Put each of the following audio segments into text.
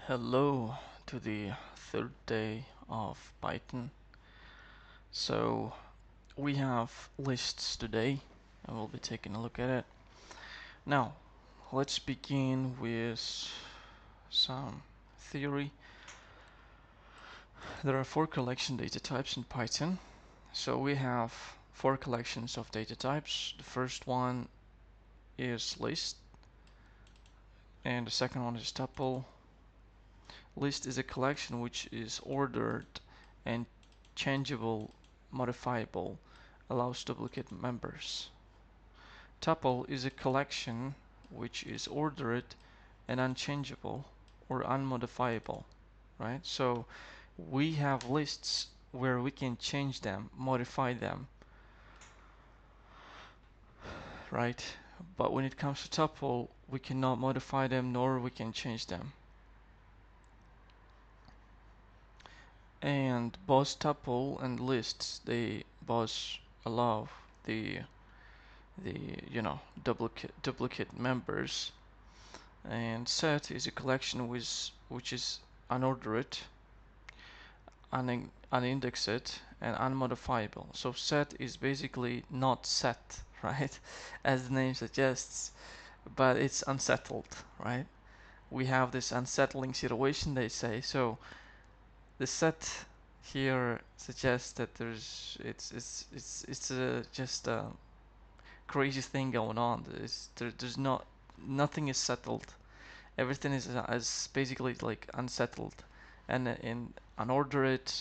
Hello to the third day of Python. So we have lists today and we'll be taking a look at it. Now let's begin with some theory. There are four collection data types in Python. So we have four collections of data types. The first one is list and the second one is tuple. List is a collection which is ordered and changeable, modifiable, allows duplicate members. Tuple is a collection which is ordered and unchangeable or unmodifiable, right? So we have lists where we can change them, modify them, right? But when it comes to tuple, we cannot modify them nor we can change them. And both tuple and lists, they both allow the duplicate members. And set is a collection which is unordered, unindexed, and unmodifiable. So set is basically not set, right? As the name suggests, but it's unsettled, right? We have this unsettling situation, they say. So the set here suggests that just a crazy thing going on. There's not nothing is settled. Everything is basically like unsettled and in unordered,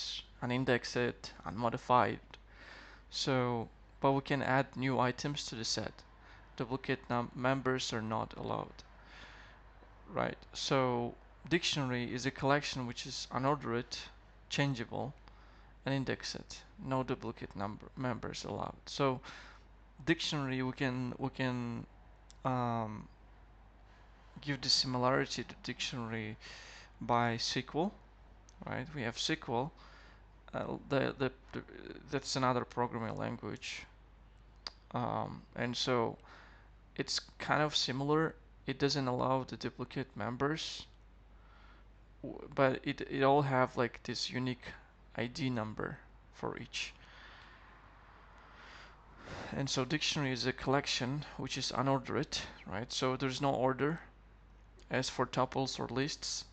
unindexed, unmodified. So, but we can add new items to the set. Duplicate members are not allowed. Right. So dictionary is a collection which is unordered, changeable, and indexed. No duplicate members allowed. So dictionary we can um, give the similarity to dictionary by SQL, right? We have SQL. That's another programming language, and so it's kind of similar. It doesn't allow the duplicate members, but it all have like this unique ID number for each. And so dictionary is a collection which is unordered, right? So there's no order as for tuples or lists,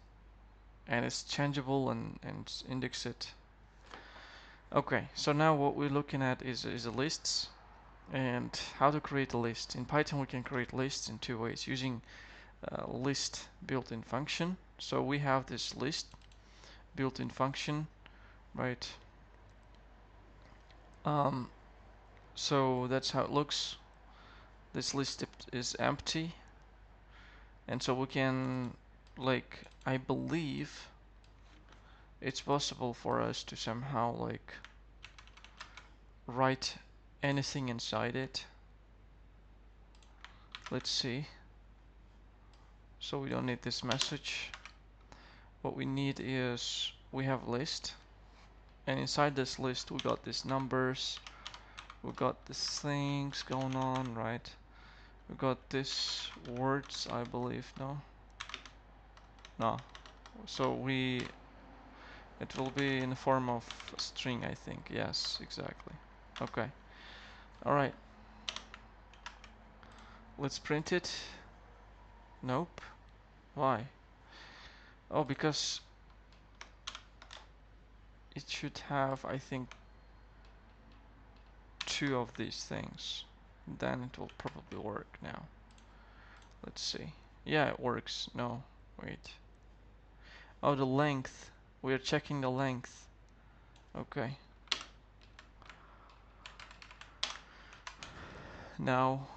and it's changeable and indexed. Okay, so now what we're looking at is a lists and how to create a list. In Python we can create lists in two ways using list built-in function. So we have this list built-in function, right? Um, so that's how it looks. This list is empty, and so we can, like, I believe it's possible for us to somehow like write anything inside it. Let's see. So we don't need this message. What we need is we have list, and inside this list we got these numbers, we got these things going on, right? We got this words, I believe. No. So it will be in the form of a string, I think. Yes, exactly. Okay. All right. Let's print it. Nope. Why? Oh, because it should have, I think, two of these things. Then it will probably work now. Let's see. Yeah, it works. No, wait. Oh, the length. We are checking the length. Okay. Now,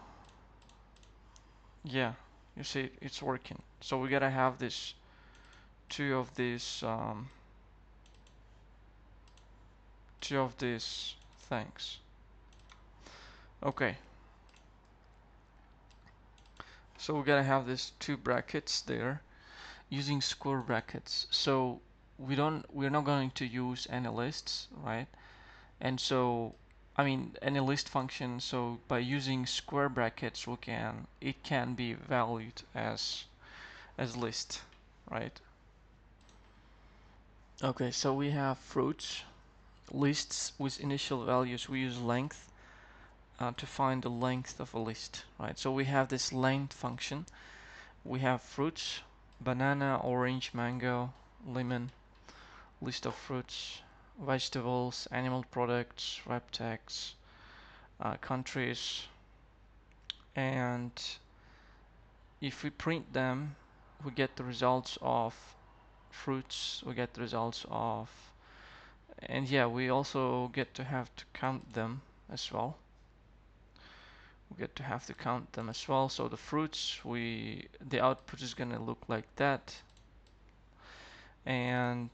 yeah, you see it's working. So we gotta have this um, two of these things. Okay. So we gotta have these two brackets there using square brackets. So we're not going to use any lists, right? And so I mean any list function, so by using square brackets it can be valued as list, right? Okay, so we have fruits, lists with initial values. We use length to find the length of a list, right? So we have this length function. We have fruits, banana, orange, mango, lemon, list of fruits, vegetables, animal products, web tags, countries, and if we print them, we get the results of fruits, we get the results of, and yeah, we also get to have to count them as well. We get to have to count them as well. So the fruits, the output is gonna look like that, and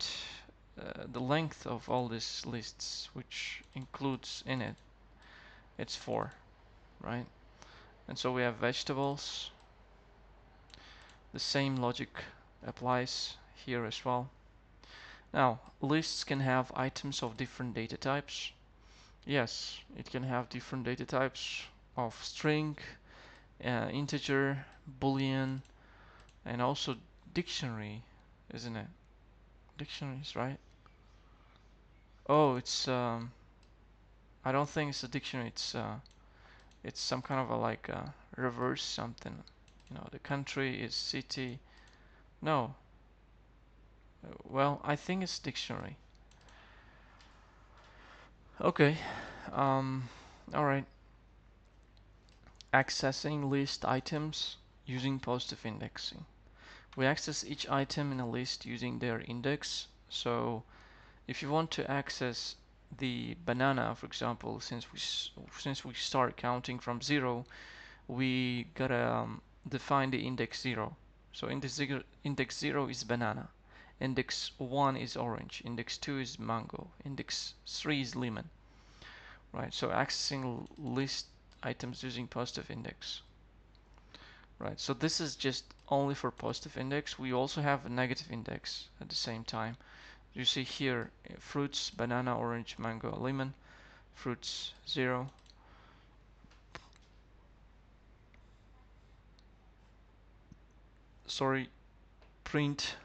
the length of all these lists, which includes in it, it's 4, right? And so we have vegetables. The same logic applies here as well. Now, lists can have items of different data types. Yes, it can have different data types of string, integer, boolean, and also dictionary, isn't it? Dictionaries, right? Oh, I don't think it's a dictionary. It's some kind of a like a reverse something. You know, the country is city. No. Well, I think it's dictionary. Okay. Um, all right. Accessing list items using positive indexing. We access each item in a list using their index. So if you want to access the banana, for example, since we start counting from 0, we gotta define the index 0. So index 0 is banana, index 1 is orange, index 2 is mango, index 3 is lemon, right? So accessing list items using positive index, right? So this is just only for positive index. We also have a negative index at the same time. You see here fruits, banana, orange, mango, lemon, fruits 0. Sorry, print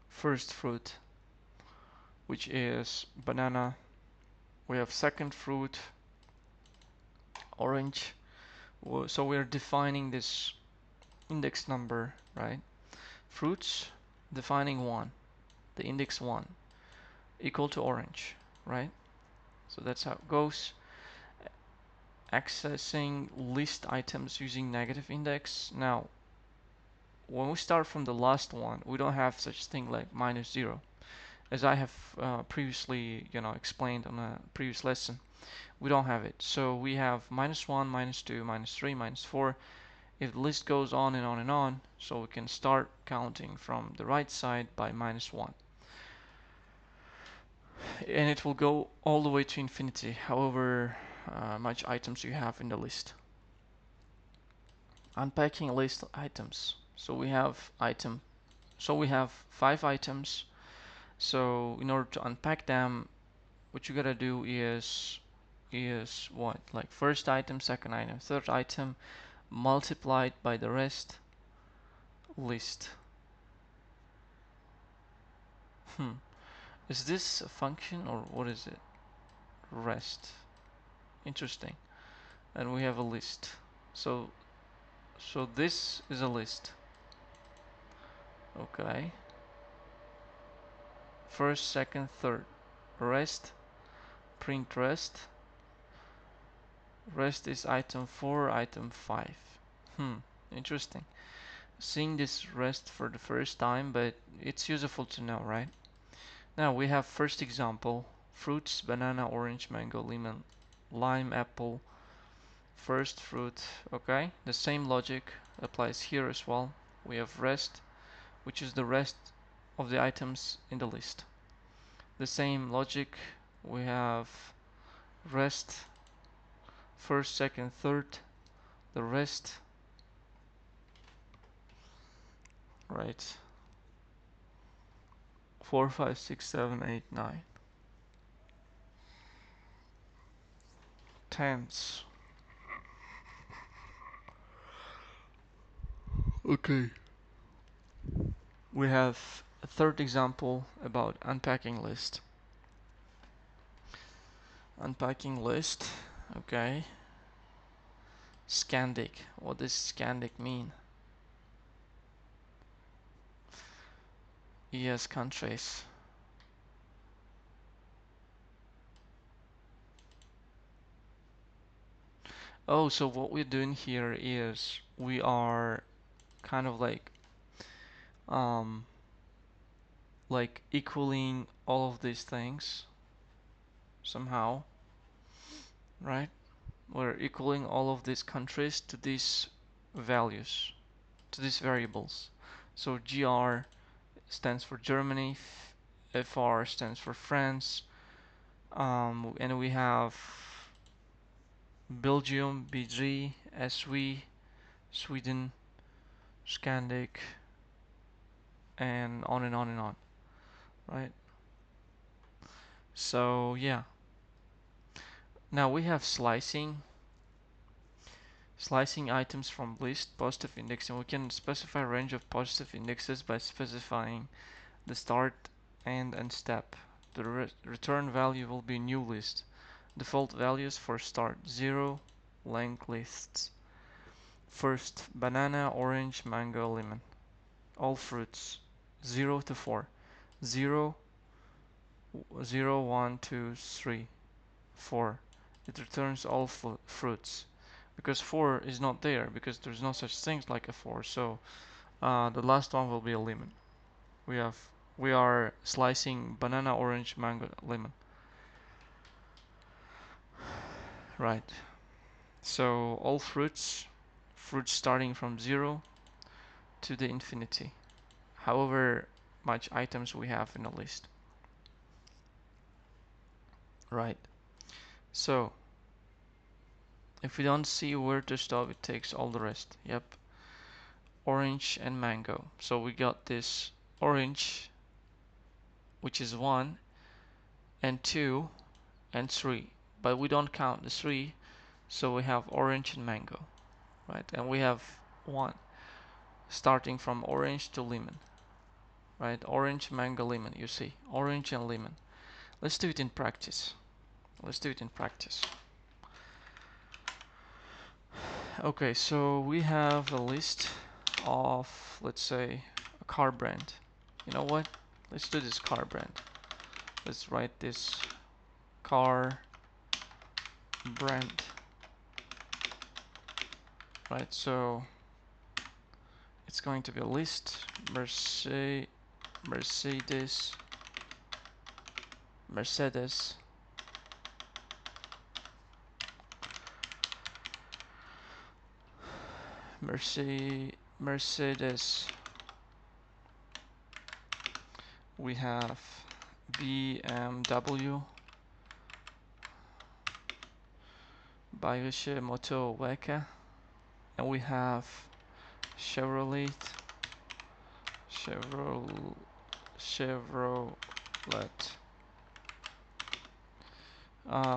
first fruit, which is banana. We have second fruit, orange. So we're defining this index number, right? Fruits defining 1, the index 1 equal to orange, right? So that's how it goes. Accessing list items using negative index. Now, when we start from the last one, we don't have such thing like -0, as I have previously, explained on a previous lesson. We don't have it. So we have -1, -2, -3, -4. If the list goes on and on and on, so we can start counting from the right side by -1. And it will go all the way to infinity, however much items you have in the list. Unpacking list items. So we have 5 items. So in order to unpack them, what you gotta do is what? Like first item, second item, third item, multiplied by the rest list. Is this a function or what is it? Rest. Interesting. And we have a list. So this is a list. Okay. First, second, third. Rest. Print rest. Rest is item 4, item 5. Interesting. Seeing this rest for the first time, but it's useful to know, right? Now we have first example. Fruits, banana, orange, mango, lemon, lime, apple. First fruit, okay? The same logic applies here as well. We have rest, which is the rest of the items in the list. The same logic, we have rest, first, second, third, the rest, right? 4, 5, 6, 7, 8, 9. Tenths. Okay. We have a third example about unpacking list. Unpacking list, okay. Scandic. What does Scandic mean? Yes, countries. Oh, so what we're doing here is we are kind of um like equaling all of these things somehow, right? We're equaling all of these countries to these values, to these variables. So GR stands for Germany, FR stands for France, and we have Belgium, BG, SW, Sweden, Scandic, and on and on and on, right? So yeah, now we have slicing items from list positive index, and we can specify a range of positive indexes by specifying the start and end step. The return value will be new list. Default values for start 0 length lists. First, banana, orange, mango, lemon. All fruits 0 to 4. 0, 0, 1, 2, 3, 4. It returns all fruits. Because 4 is not there, because there's no such things like a 4. So the last one will be a lemon. We are slicing banana, orange, mango, lemon. Right. So all fruits starting from 0 to the infinity. However much items we have in the list. Right. So if we don't see where to stop, it takes all the rest. Yep. Orange and mango. So we got this orange, which is 1 and 2 and 3. But we don't count the 3, so we have orange and mango. Right. And we have 1 starting from orange to lemon. Right. Orange, mango, lemon. You see. Orange and lemon. Let's do it in practice. Let's do it in practice. Okay, so we have a list of, let's say, a car brand. You know what? Let's do this car brand. Let's write this car brand. Right, so it's going to be a list. Mercedes, Mercedes, Mercedes. We have BMW, Bayerische Motorwerke, and we have Chevrolet, Chevrolet.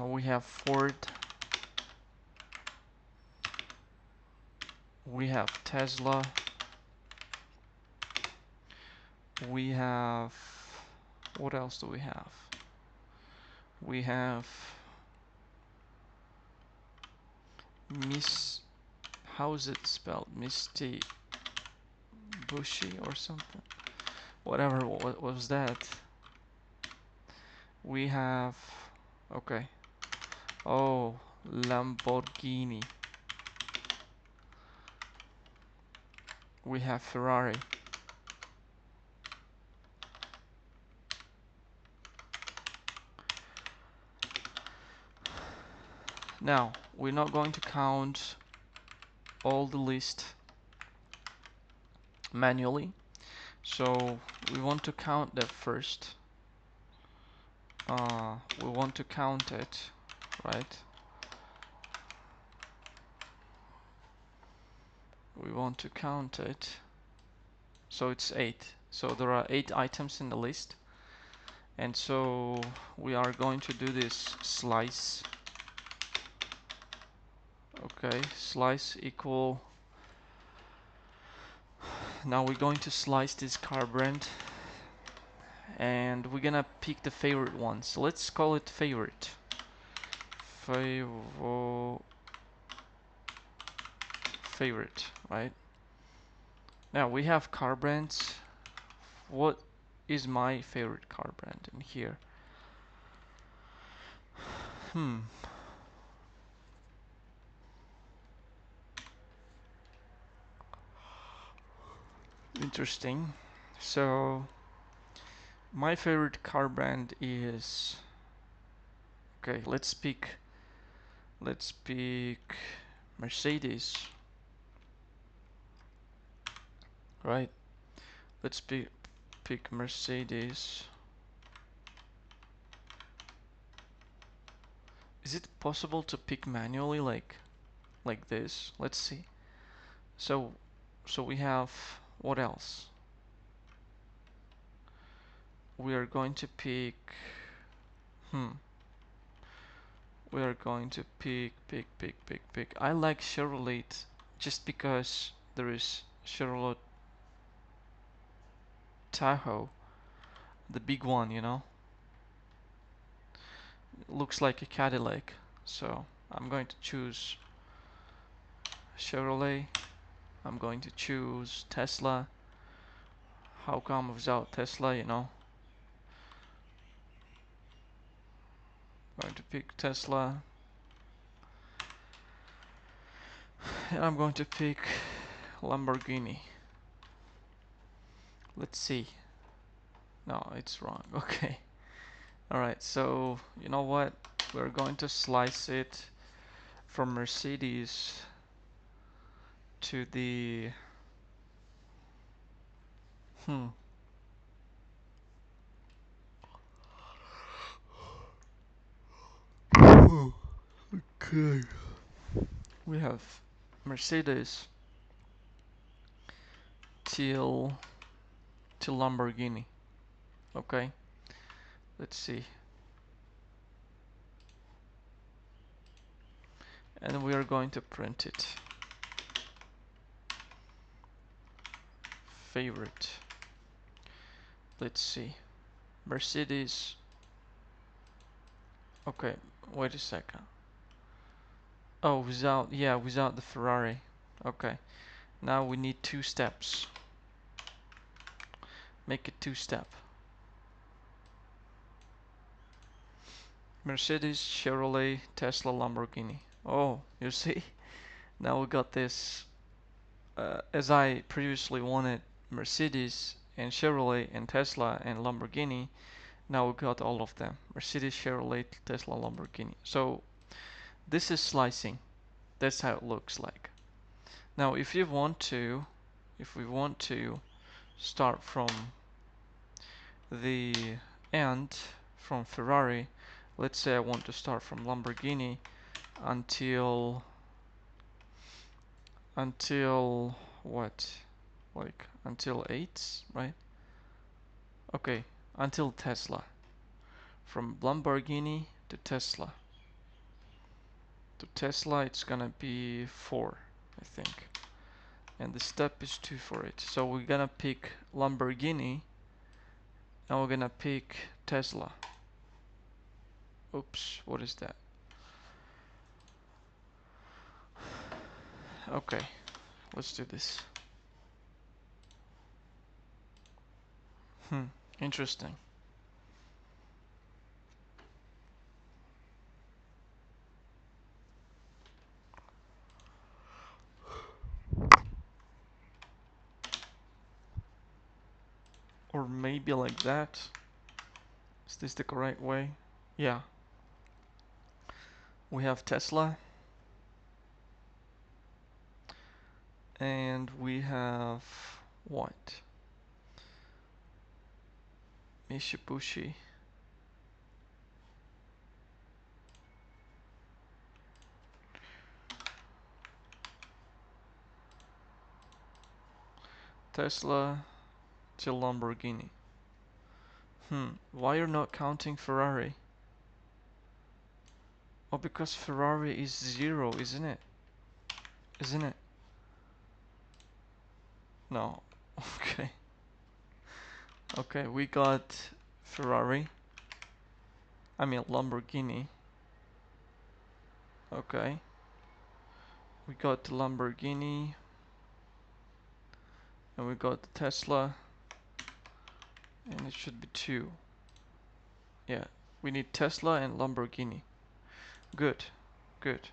We have Ford. We have Tesla. We have, what else do we have? We have how is it spelled? Misty Bushy or something? Whatever, what was that? We have, okay. Oh, Lamborghini. We have Ferrari. Now, we're not going to count all the list manually, so we want to count that first. We want to count it, right? We want to count it. So it's 8. So there are 8 items in the list. And so we are going to do this slice. Okay, slice equal. Now we're going to slice this car brand. and we're gonna pick the favorite one. So let's call it favorite. Favorite, right? Now we have car brands. What is my favorite car brand in here? Interesting. So my favorite car brand is, okay, let's pick Mercedes. Right? Let's pick Mercedes. Is it possible to pick manually like this? Let's see. So we have, what else? We are going to pick we are going to pick. I like Chevrolet just because there is Chevrolet Tahoe, the big one, you know. It looks like a Cadillac, so I'm going to choose Chevrolet. I'm going to choose Tesla. How come without Tesla, you know? I'm going to pick Tesla. And I'm going to pick Lamborghini. Let's see. No, it's wrong. Okay. Alright, so you know what? We're going to slice it from Mercedes to the okay. We have Mercedes till Lamborghini. Okay. Let's see. And we are going to print it. Favorite. Let's see. Mercedes. Okay, wait a second. Oh, without the Ferrari. Okay. Now we need 2 steps. Make it 2-step. Mercedes, Chevrolet, Tesla, Lamborghini. Oh, you see? Now we got this. As I previously wanted Mercedes and Chevrolet and Tesla and Lamborghini, now we got all of them. Mercedes, Chevrolet, Tesla, Lamborghini. So this is slicing. That's how it looks like. Now if we want to start from the end, from Ferrari, let's say I want to start from Lamborghini until what? Like until 8, right? Okay, until Tesla. From Lamborghini to Tesla. To Tesla it's gonna be 4, I think. And the step is 2 for it. So we're gonna pick Lamborghini and we're gonna pick Tesla. Oops, what is that? Okay, let's do this. Interesting. Or maybe like that. Is this the correct way? Yeah. We have Tesla. And we have what? Mitsubishi. Tesla till Lamborghini. Why you're not counting Ferrari? Oh, because Ferrari is 0, isn't it? Isn't it? No. Okay. Okay, we got Ferrari. I mean Lamborghini. Okay. We got the Lamborghini. And we got the Tesla. And it should be two. Yeah. We need Tesla and Lamborghini. Good. Good.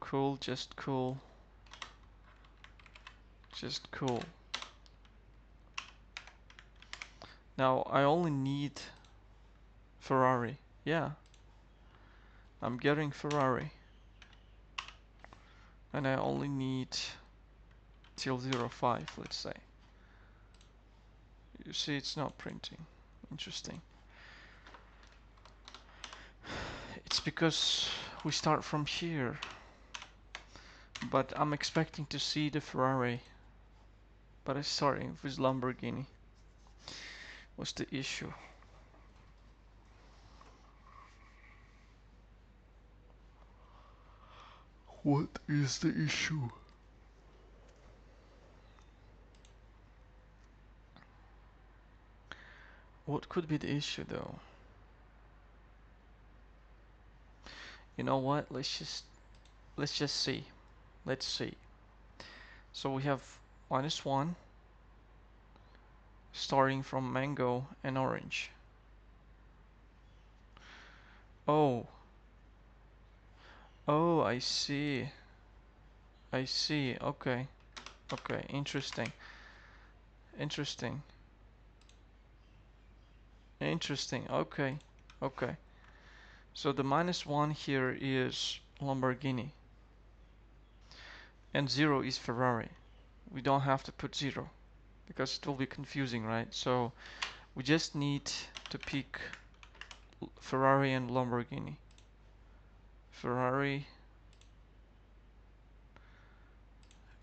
Cool, just cool. Just cool. Now I only need Ferrari. Yeah. I'm getting Ferrari. And I only need till 05, let's say. You see it's not printing. Interesting. It's because we start from here. But I'm expecting to see the Ferrari. But I'm starting with Lamborghini. What's the issue? What is the issue? What could be the issue though? You know what? Let's just see. Let's see. So we have -1 starting from mango and orange. Oh. Oh, I see. I see. Okay. Okay. Interesting. Interesting. Interesting. Okay. Okay. So the -1 here is Lamborghini. And 0 is Ferrari. We don't have to put 0 because it will be confusing, right? So we just need to pick Ferrari and Lamborghini. Ferrari.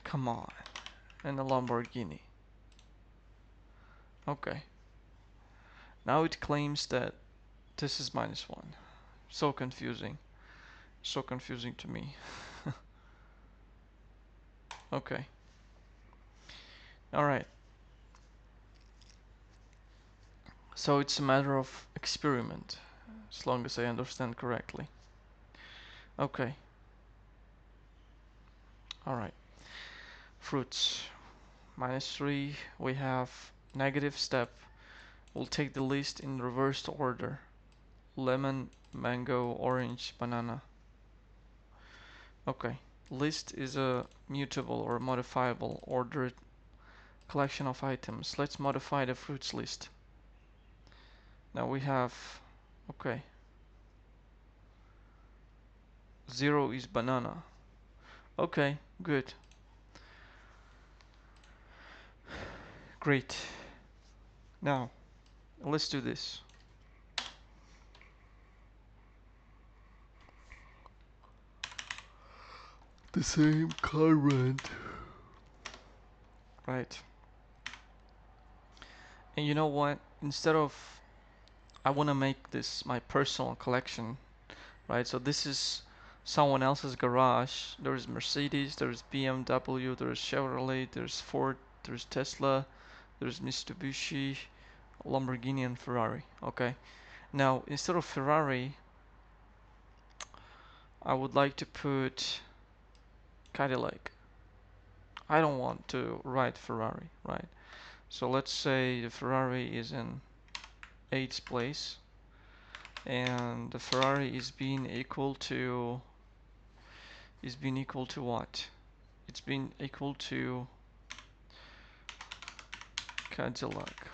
Come on. And a Lamborghini. Okay. Now it claims that this is -1. So confusing. So confusing to me. Okay. Alright. So it's a matter of experiment, as long as I understand correctly. Okay. Alright. Fruits. -3. We have negative step. We'll take the list in reversed order. Lemon, mango, orange, banana. Okay. List is a mutable or modifiable ordered collection of items. Let's modify the fruits list. Now we have, okay, 0 is banana. Okay, good. Great. Now, let's do this. The same current. Right. And you know what? Instead of, I want to make this my personal collection, right? So this is someone else's garage. There's Mercedes, there's BMW, there's Chevrolet, there's Ford, there's Tesla, there's Mitsubishi, Lamborghini and Ferrari. Okay. Now, instead of Ferrari, I would like to put Cadillac. I don't want to write Ferrari, right? So let's say the Ferrari is in 8th place and the Ferrari is being equal to what? It's been equal to Cadillac.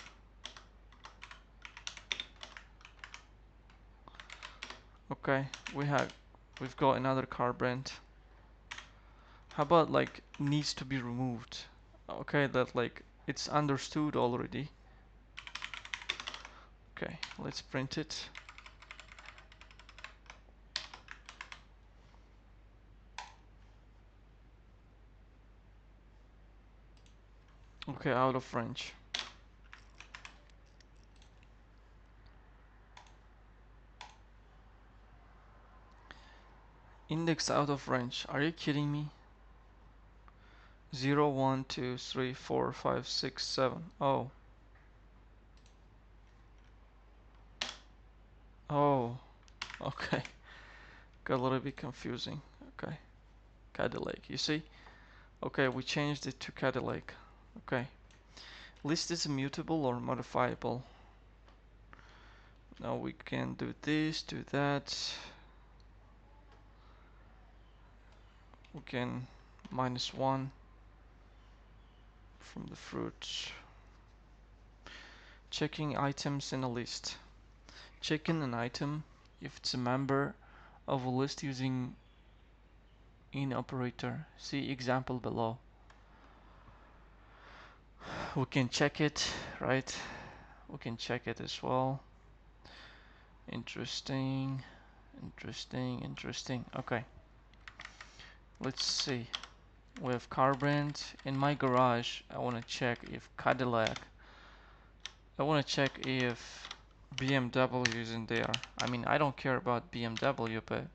Okay, we've got another car brand. How about like needs to be removed? Okay, that like it's understood already. Okay, let's print it. Okay, out of range. Index out of range. Are you kidding me? 0, 1, 2, 3, 4, 5, 6, 7. Oh. Oh, okay. Got a little bit confusing. Okay. Cadillac, you see? Okay, we changed it to Cadillac. Okay. List is immutable or modifiable. Now we can do this, do that. We can -1 from the fruit. Checking items in a list. Checking an item if it's a member of a list using in operator. See example below. We can check it, right? We can check it as well. Interesting, interesting. Okay, let's see. We have car brand. In my garage, I want to check if Cadillac. I want to check if BMW is in there. I mean, I don't care about BMW, but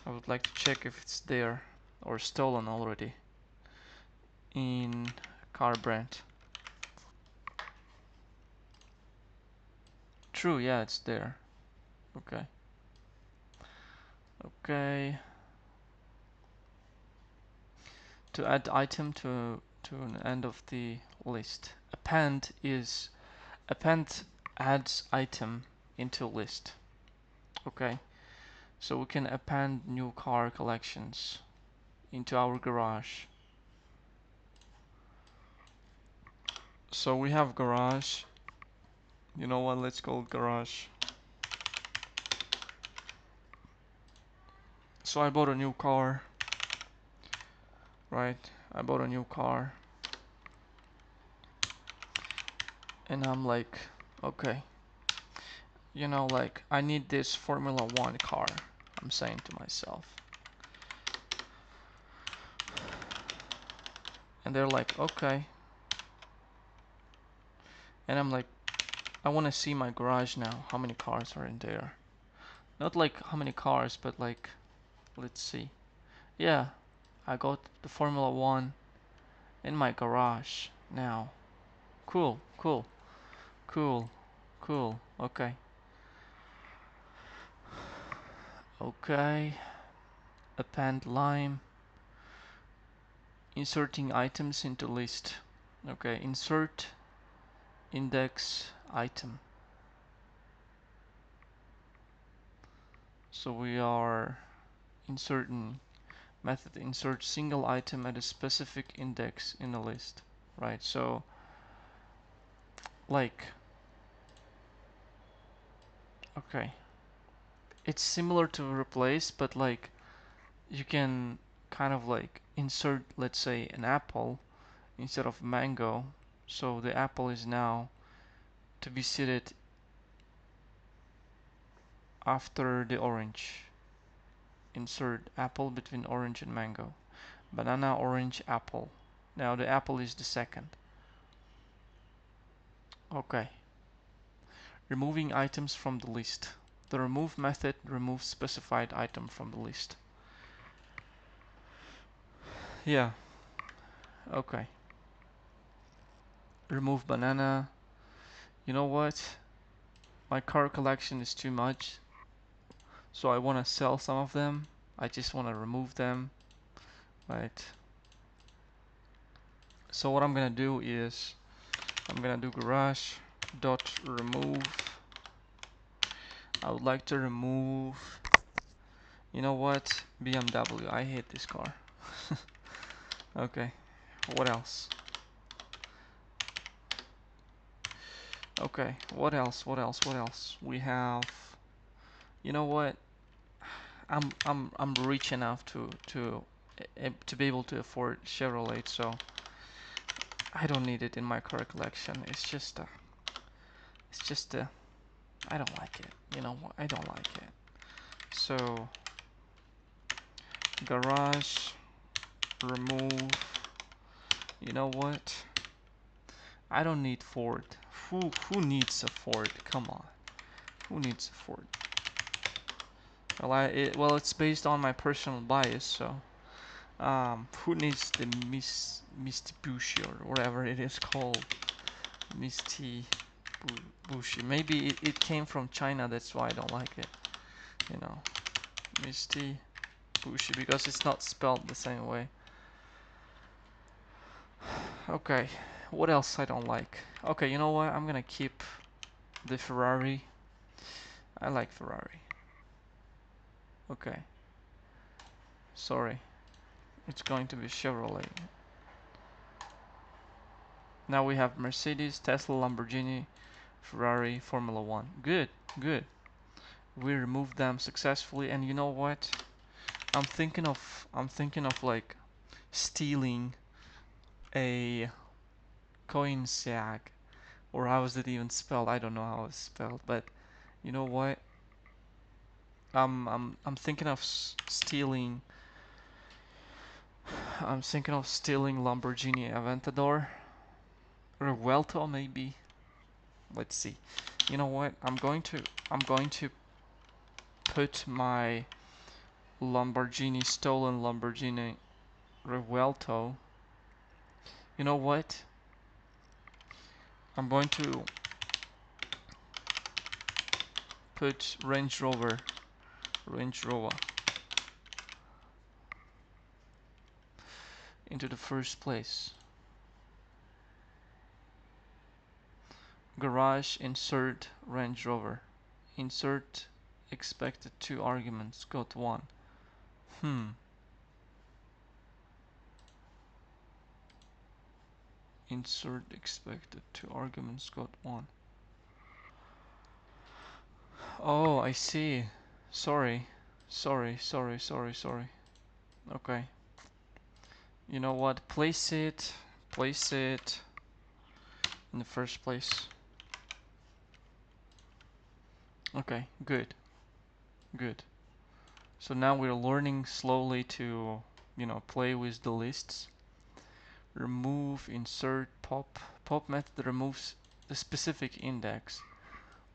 I would like to check if it's there or stolen already in car brand. True, yeah, it's there. Okay. Okay. To add item to an end of the list. Append adds item into list. Okay. So we can append new car collections into our garage. So we have garage. You know what? Let's call it garage. So I bought a new car. Right? I bought a new car. And I'm like, okay. You know, like, I need this Formula 1 car. I'm saying to myself. And they're like, okay. And I'm like, I want to see my garage now. How many cars are in there? Not like how many cars, but like, let's see. Yeah, I got the Formula 1 in my garage now. Cool, cool, cool, cool. Okay. Okay. Append lime. Inserting items into list. Okay, insert index item. So we are inserting method insert single item at a specific index in a list, right? So like, okay, it's similar to replace, but like you can kind of like insert, let's say, an apple instead of mango. So the apple is now to be seated after the orange. Insert apple between orange and mango. Banana, orange, apple. Now the apple is the second. Okay. Removing items from the list. The remove method removes specified item from the list. Yeah. Okay. Remove banana. You know what? My car collection is too much. So I want to sell some of them. I just want to remove them. Right. So what I'm going to do is I'm going to do garage dot remove. I would like to remove, you know what? BMW. I hate this car. Okay. What else? Okay. What else? What else? What else? We have, you know what? I'm rich enough to be able to afford Chevrolet, so I don't need it in my car collection. It's just I don't like it. You know what? I don't like it. So garage remove. You know what? I don't need Ford. Who needs a Ford? Come on. Who needs a Ford? Well, it's based on my personal bias, so who needs the Mitsubishi or whatever it is called? Misty. Bushi. Maybe it came from China, that's why I don't like it. You know, Misty Bushi, because it's not spelled the same way. Okay, what else I don't like? Okay, you know what? I'm gonna keep the Ferrari. I like Ferrari. Okay. Sorry. It's going to be Chevrolet. Now we have Mercedes, Tesla, Lamborghini, Ferrari, Formula One. Good, good. We removed them successfully, and you know what? I'm thinking of like stealing a Koenigsegg, or how is it even spelled? I don't know how it's spelled, but you know what? I'm thinking of stealing. I'm thinking of stealing Lamborghini Aventador, Revuelto maybe. Let's see. You know what? I'm going to put my stolen Lamborghini Revuelto. You know what? I'm going to put Range Rover into the first place. Garage, insert Range Rover. Insert expected 2 arguments, got 1. Insert expected 2 arguments, got 1. Oh, I see. Sorry. Sorry. Okay. You know what? Place it in the first place. Okay, good. Good. So now we're learning slowly to, play with the lists. Remove, insert, pop. Pop method removes the specific index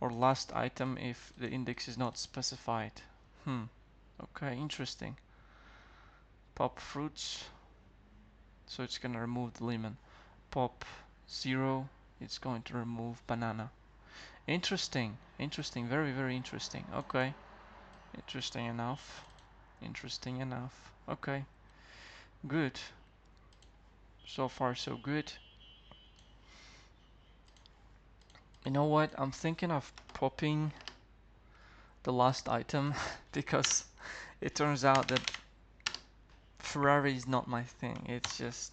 or last item if the index is not specified. Okay, interesting. Pop fruits, so it's gonna remove the lemon. Pop 0, it's going to remove banana. Interesting, very interesting. Okay, interesting enough. Okay, good. So far so good. You know what? I'm thinking of popping the last item because it turns out that Ferrari is not my thing. It's just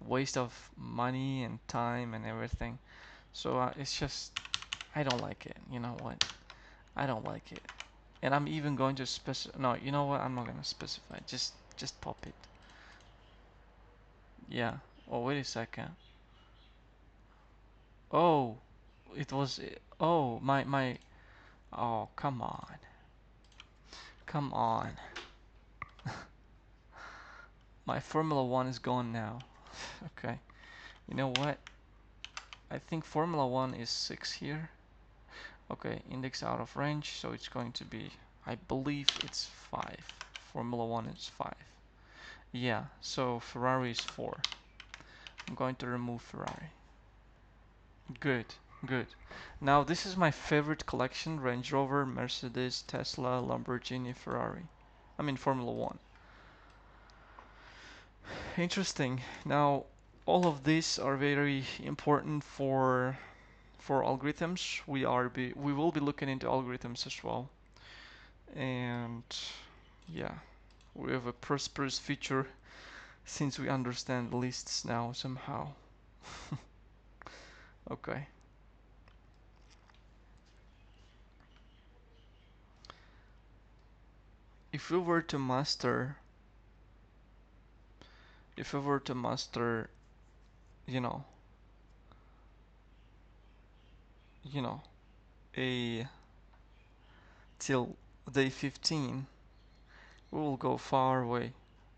waste of money and time and everything. So it's just, I don't like it. You know what? I don't like it. And I'm even going to specify. No, you know what? I'm not gonna specify. Just pop it. Yeah. Oh, wait a second. Oh, it was. Oh, my. Oh, come on. Come on. My Formula One is gone now. Okay. You know what? I think Formula One is 6 here. Okay, index out of range, so it's going to be. I believe it's 5. Formula One is 5. Yeah, so Ferrari is 4. I'm going to remove Ferrari. Good, good. Now this is my favorite collection: Range Rover, Mercedes, Tesla, Lamborghini, Ferrari. I mean Formula One. Interesting. Now all of these are very important for algorithms. We will be looking into algorithms as well. And yeah, we have a prosperous future since we understand lists now somehow. Okay. If we were to master, if we were to master, you know, you know, a till day 15, we will go far away.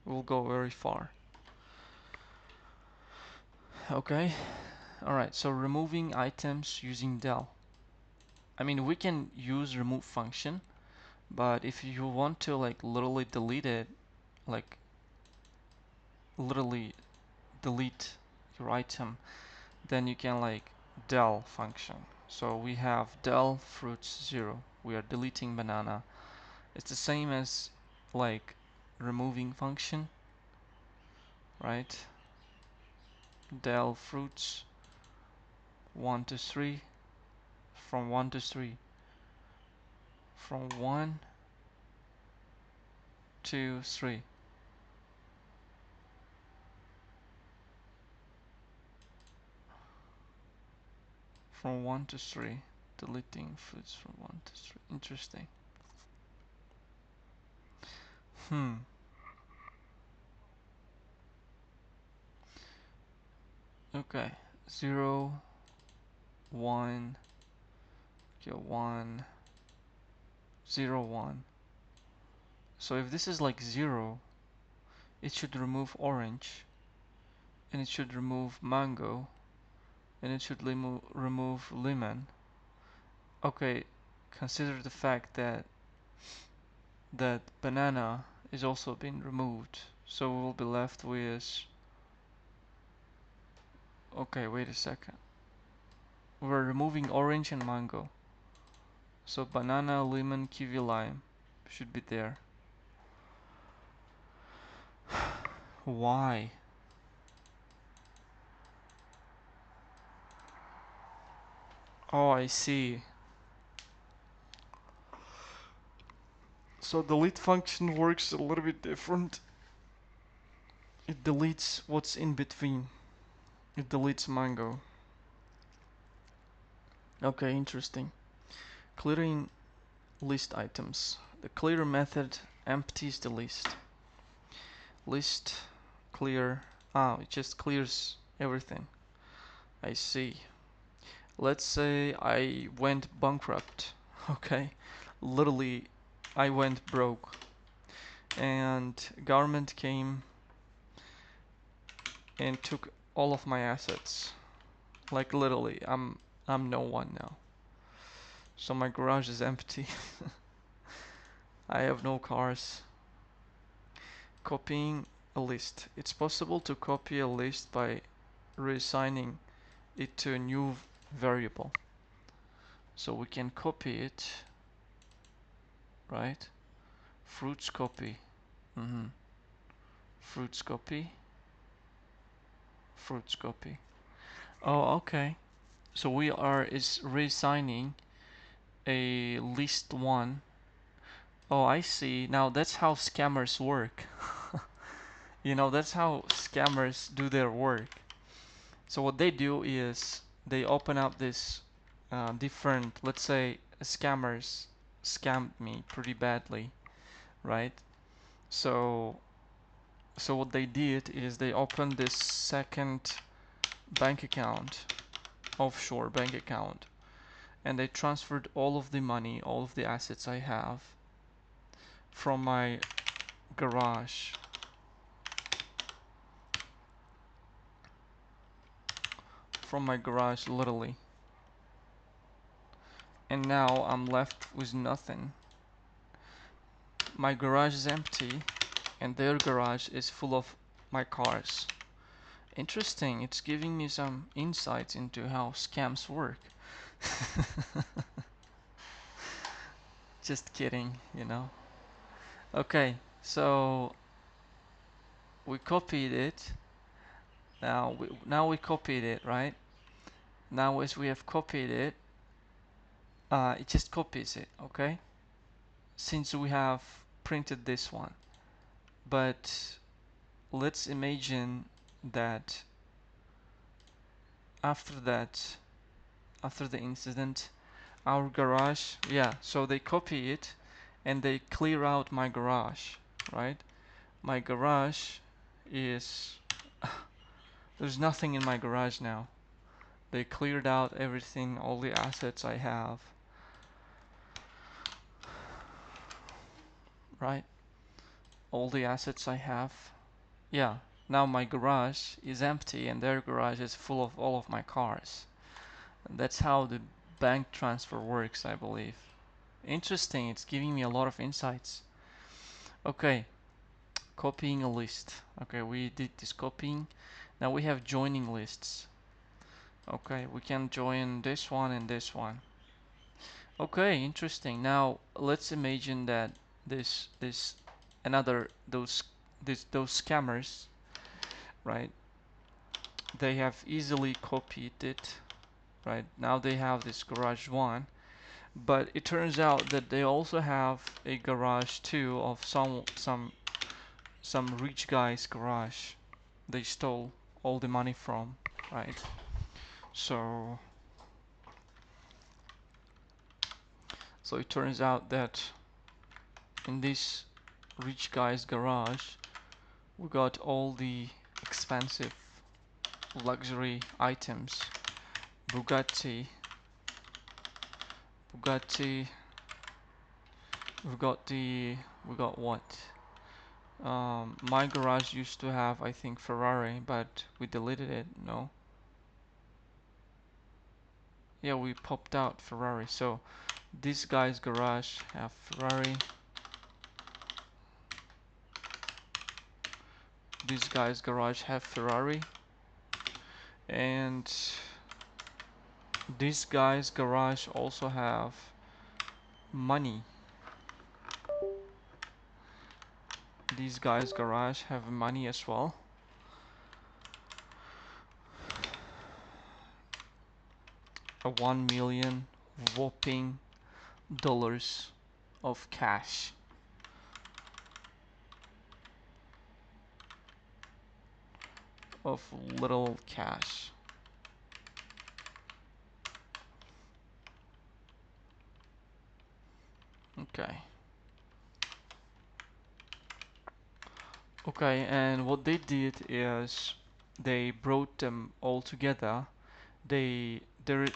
We will go very far. Okay. All right. So removing items using del. I mean, we can use remove function, but if you want to like literally delete it, like literally delete your item, then you can like del function. So we have del fruits 0. We are deleting banana. It's the same as like removing function, right? Del fruits 1 to 3, from 1 to 3, from 1 to 3. From 1 to 3. Deleting fruits from 1 to 3. Interesting. Okay. 0, 1, okay, 1, 0, 1. So if this is like 0, it should remove orange, and it should remove mango, and it should remove lemon. Okay, consider the fact that banana is also being removed, so we'll be left with, okay, wait a second, we're removing orange and mango, so banana, lemon, kiwi, lime should be there. Why? Oh, I see. So delete function works a little bit different. It deletes what's in between. It deletes mango. Okay, interesting. Clearing list items. The clear method empties the list. List clear. It just clears everything. I see. Let's say I went bankrupt. Okay, literally, I went broke, and government came and took all of my assets. Like literally, I'm no one now. So my garage is empty. I have no cars. Copying a list. It's possible to copy a list by reassigning it to a new variable. So we can copy it, right? Fruits copy. Fruits copy. Fruits copy. Oh, okay. So we are reassigning a list one. Oh, I see. Now that's how scammers work. That's how scammers do their work. So what they do is they open up this different, let's say scammers scammed me pretty badly, right? So what they did is they opened this second bank account, offshore bank account, and they transferred all of the money, all of the assets I have from my garage literally. And now I'm left with nothing. My garage is empty and their garage is full of my cars. Interesting, it's giving me some insights into how scams work. Just kidding. Okay, so we copied it. Now we copied it, right? Now as we have copied it, it just copies it, okay? Since we have printed this one. But let's imagine that after that, after the incident, our garage, yeah, so they copy it and they clear out my garage, right? My garage is, there's nothing in my garage now. They cleared out everything, all the assets I have, right? All the assets I have. Yeah, now my garage is empty and their garage is full of all of my cars. And that's how the bank transfer works, I believe. Interesting, it's giving me a lot of insights. Okay, copying a list. Okay, we did this copying. Now we have joining lists. Okay, we can join this one and this one. Okay, interesting. Now let's imagine that this another those scammers, right? They have easily copied it, right? Now they have this garage one, but it turns out that they also have a garage two of some rich guy's garage. They stole all the money from, right? So so it turns out that in this rich guy's garage we got all the expensive luxury items. Bugatti, Bugatti. We got what? My garage used to have, I think, Ferrari, but we deleted it. No. Yeah, we popped out Ferrari. So this guy's garage have Ferrari. This guy's garage have Ferrari. And this guy's garage also have money. These guys' garage have money as well. A 1 million whopping dollars of cash. Of little cash. Okay. Okay, and what they did is they brought them all together. They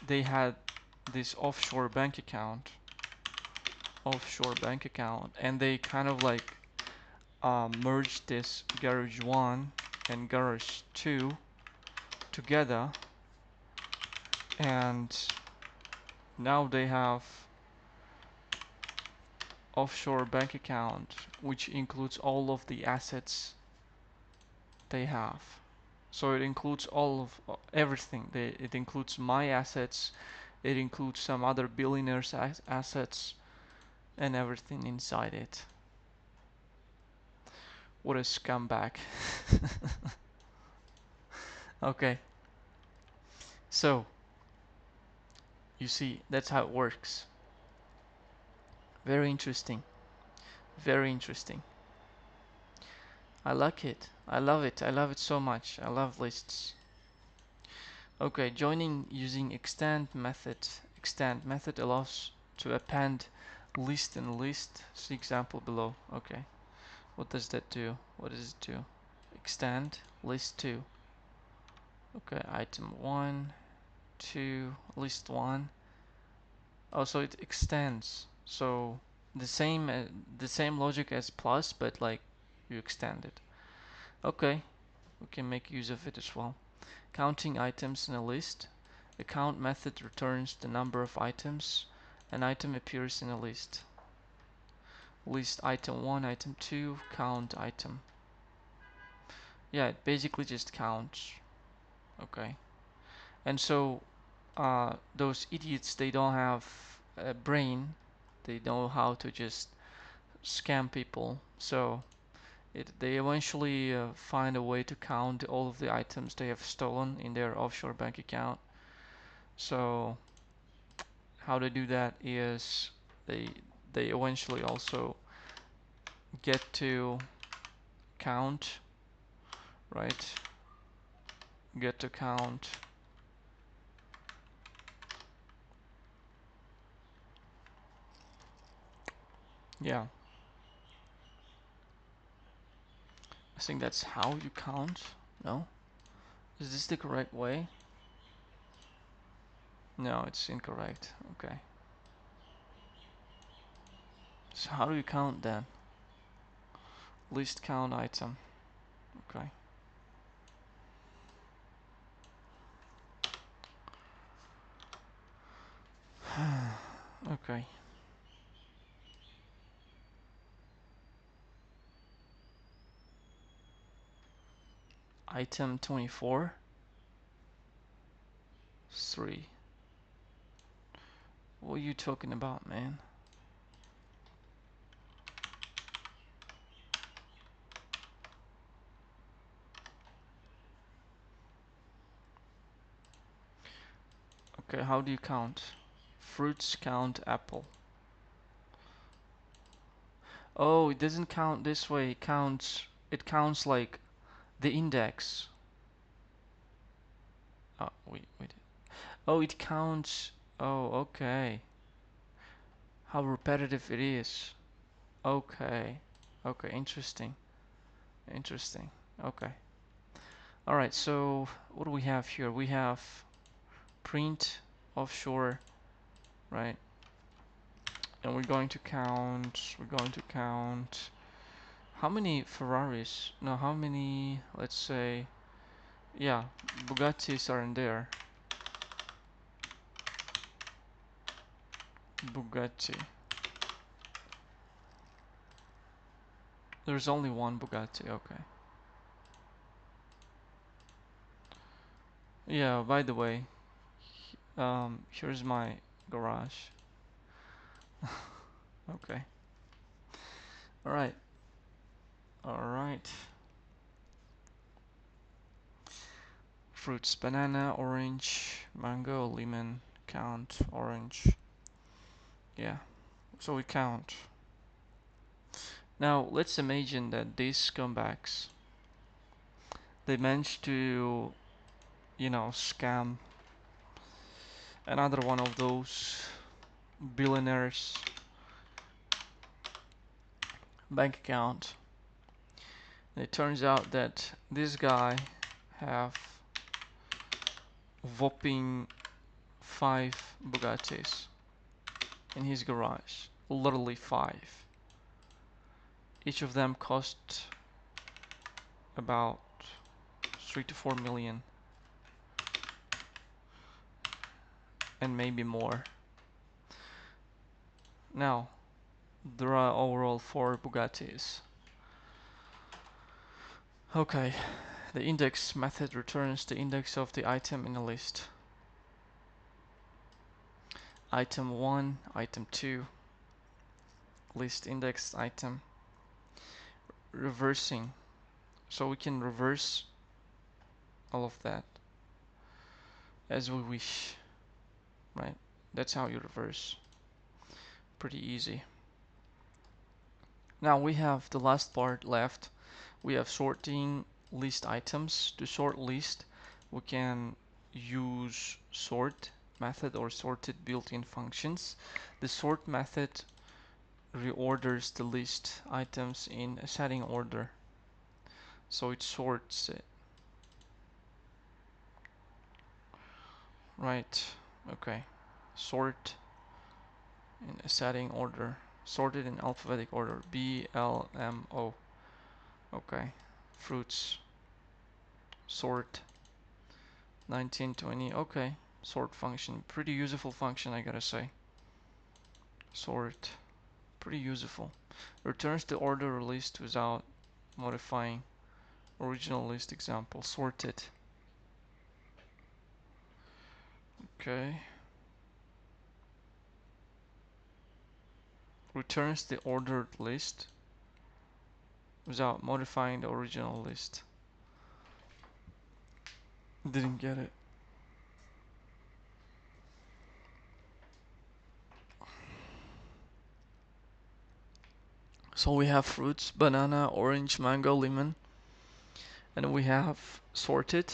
had this offshore bank account, and they kind of like merged this garage one and garage two together, and now they have offshore bank account which includes all of the assets they have. So it includes all of everything. It includes my assets, it includes some other billionaires' assets, and everything inside it. What a scumbag. Okay, so you see, that's how it works. Very interesting. Very interesting. I like it. I love it. I love it so much. I love lists. Okay, joining using extend method. Extend method allows to append list and list. See example below. Okay. What does that do? What does it do? Extend list 2. Okay, item 1, 2, list 1. Oh, so it extends. So the same logic as plus, but like you extend it. Okay, we can make use of it as well. Counting items in a list. The count method returns the number of items. An item appears in a list. List item 1, item 2, count item. Yeah, it basically just counts. Okay. And so those idiots, they don't have a brain. They know how to just scam people. So they eventually find a way to count all of the items they have stolen in their offshore bank account. So how they do that is they they eventually also get to count, right? Get to count. Yeah, I think that's how you count. No? Is this the correct way? No, it's incorrect. Okay. So how do you count then? List count item. Okay. Okay. Item 24. 3. What are you talking about, man? Okay, how do you count? Fruits count apple. Oh, it doesn't count this way. It counts like the index. Oh, wait. Oh, it counts. Oh, okay. How repetitive it is. Okay. Okay, interesting. Interesting. Okay. All right, so what do we have here? We have print offshore, right? And we're going to count how many Ferraris? No, how many, let's say, yeah, Bugattis are in there. Bugatti. There's only one Bugatti, okay. Yeah, by the way, here's my garage. Okay. Alright. Alright. Fruits: banana, orange, mango, lemon. Count orange. Yeah. So we count. Now let's imagine that these scumbags, they managed to, scam another one of those billionaires' bank account. And it turns out that this guy have whopping 5 Bugattis in his garage. Literally 5. Each of them cost about 3 to 4 million, and maybe more. Now, there are overall 4 Bugattis. Okay, the index method returns the index of the item in a list. Item 1, item 2, list index item. Reversing, so we can reverse all of that as we wish, right? That's how you reverse. Pretty easy. Now we have the last part left. We have sorting list items. To sort list, we can use sort method or sorted built-in functions. The sort method reorders the list items in ascending order, so it sorts it. Right. Okay. Sort in ascending order. Sorted in alphabetic order. B L M O. Okay. Fruits. Sort 1920. Okay. Sort function. Pretty useful function, I gotta say. Sort. Pretty useful. Returns the order list without modifying original list example. Sorted. Okay. Returns the ordered list without modifying the original list. Didn't get it. So we have fruits: banana, orange, mango, lemon, and we have sorted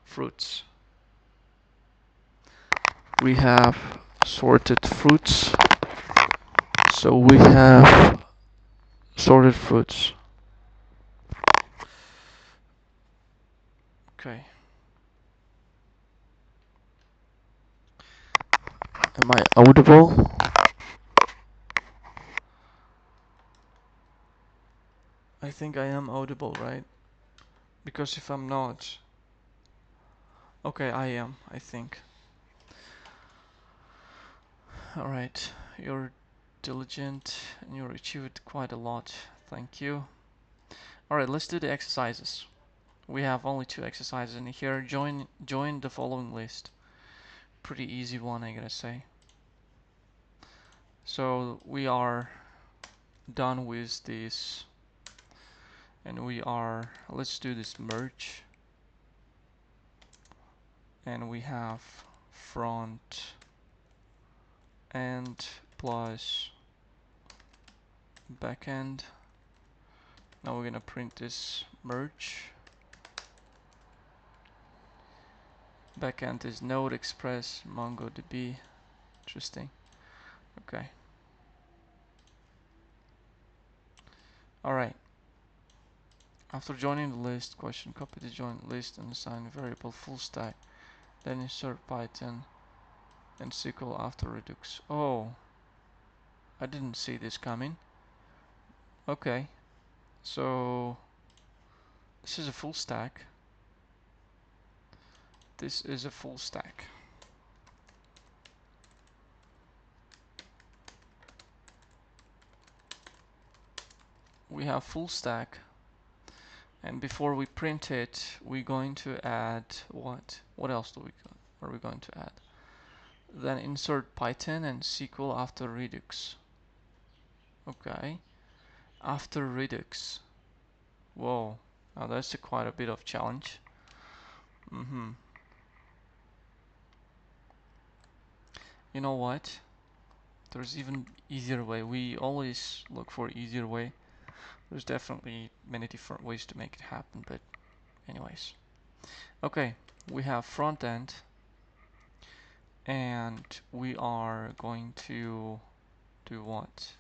fruits. We have sorted fruits. So we have sorted fruits. Okay. Am I audible? I think I am audible, right? Because if I'm not... Okay, I am, I think. Alright, you're diligent and you achieved quite a lot. Thank you. Alright, let's do the exercises. We have only 2 exercises in here. Join the following list. pretty easy one, I gotta say. So we are done with this, and let's do this merge, and we have front end plus backend. Now we're gonna print this merge. Backend is Node, Express, MongoDB. Interesting. Okay. Alright. After joining the list, copy the joint list and assign variable full stack. Then insert Python and SQL after Redux. Oh, I didn't see this coming. Okay. So this is a full stack. This is a full stack. We have full stack, and before we print it, we're going to add what? What else are we going to add? Then insert Python and SQL after Redux. Okay. After Redux. Whoa. Now that's quite a bit of challenge. You know what? There's even easier way. We always look for easier way. There's definitely many different ways to make it happen, but anyways. Okay, we have front end, and we are going to do what?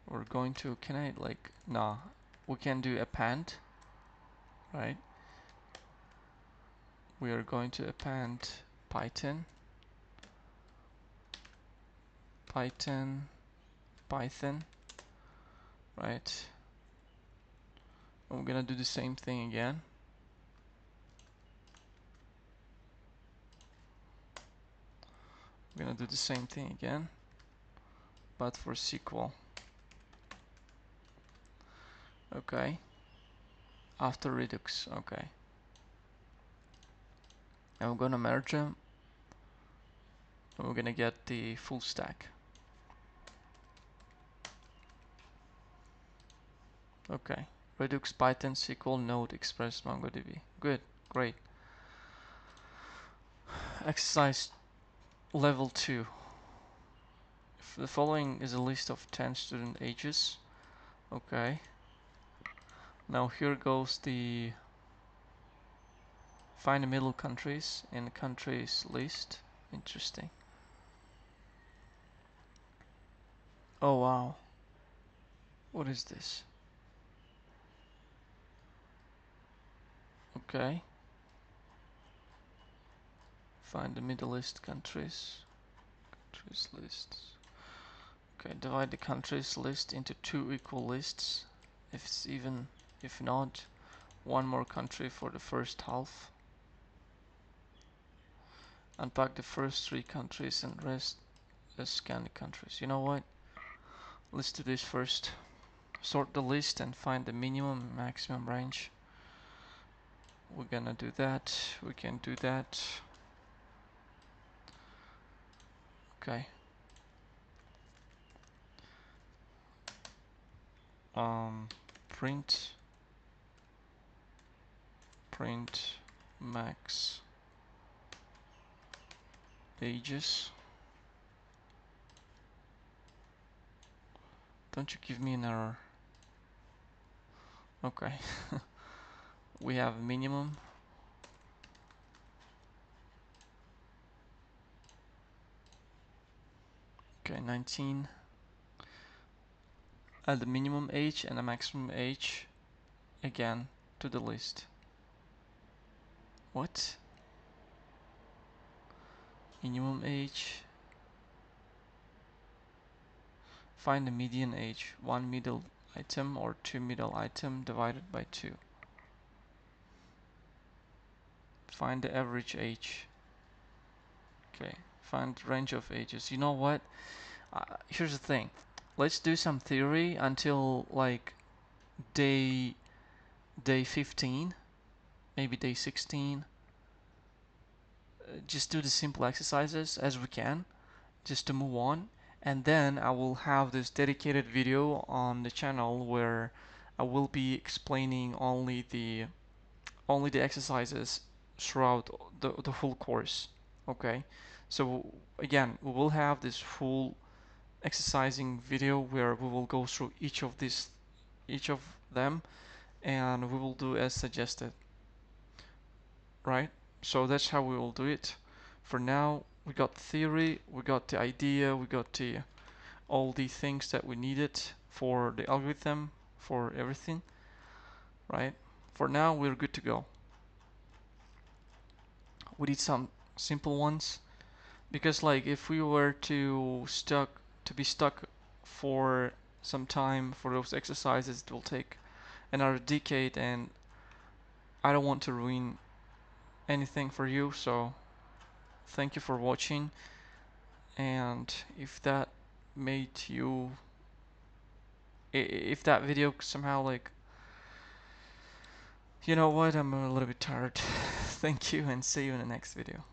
We're going to, can I like, nah, we can do append, right? We are going to append Python, Python, Python, right? And we're gonna do the same thing again. We're gonna do the same thing again, but for SQL. Okay. After Redux, okay. And we're gonna merge them, and we're gonna get the full stack. Okay. Redux, Python, SQL, Node, Express, MongoDB. Good, great. Exercise level 2. If the following is a list of 10 student ages. Okay. Now here goes the find the middle countries in the countries list. Interesting. Oh wow. What is this? Okay. Find the Middle East countries. Countries lists. Okay, divide the countries list into 2 equal lists. If not, one more country for the first half. Unpack the first 3 countries and rest as scan the countries. You know what? Let's do this first. Sort the list and find the minimum and maximum range. We're gonna do that. We can do that. Okay. Print max ages. Don't you give me an error. Okay. We have minimum. Okay, 19. Add the minimum age and the maximum age again to the list. What? Minimum age. Find the median age. 1 middle item or 2 middle item divided by 2. Find the average age. Okay, find range of ages. You know what? Here's the thing. Let's do some theory until like day 15, maybe day 16. just do the simple exercises as we can, just to move on. And then I will have this dedicated video on the channel where I will be explaining only the exercises throughout the full course. Okay, so again, we will have this full exercising video where we will go through each of them, and we will do as suggested, right? So that's how we will do it. For now, we got the theory, we got the idea, we got the all the things that we needed for the algorithm, for everything, right? For now, we're good to go. We did some simple ones because, like, if we were to be stuck for some time for those exercises, it will take another decade, and I don't want to ruin anything for you. So thank you for watching, and if that made you if that video somehow, like, you know what, I'm a little bit tired. Thank you, and see you in the next video.